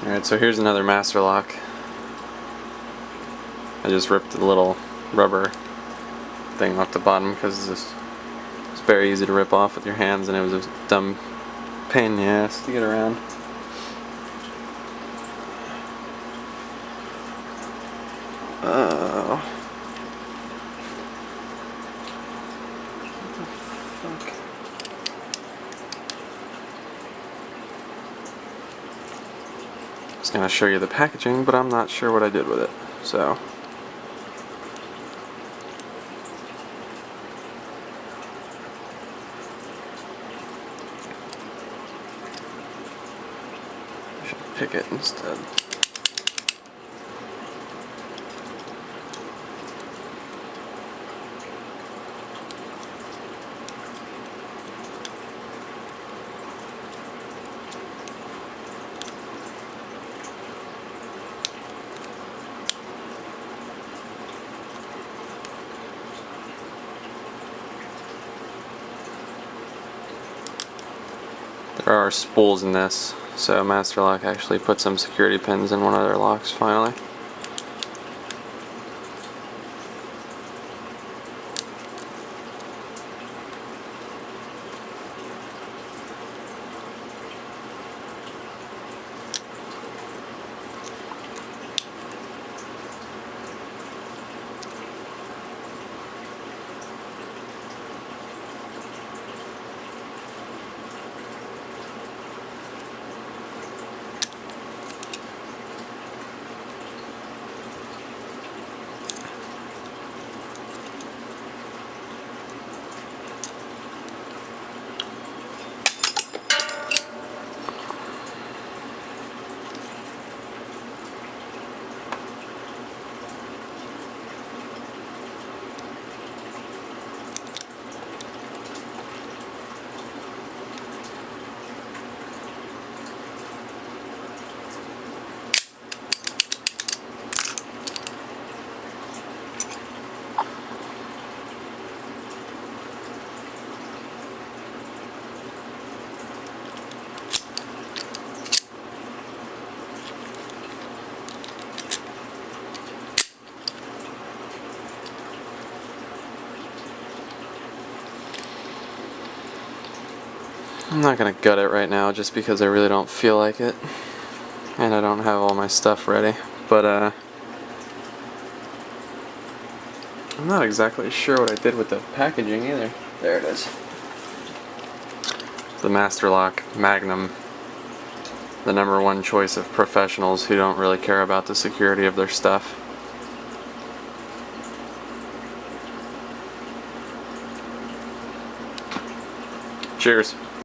Alright, so here's another master lock. I just ripped the little rubber thing off the bottom because it's very easy to rip off with your hands, and it was a dumb pain in the ass to get around. What the fuck? I was gonna show you the packaging, but I'm not sure what I did with it, so. I should pick it instead. There are spools in this, so Master Lock actually put some security pins in one of their locks finally. I'm not gonna gut it right now just because I really don't feel like it, and I don't have all my stuff ready, but I'm not exactly sure what I did with the packaging either. There it is. The Master Lock Magnum, the #1 choice of professionals who don't really care about the security of their stuff. Cheers.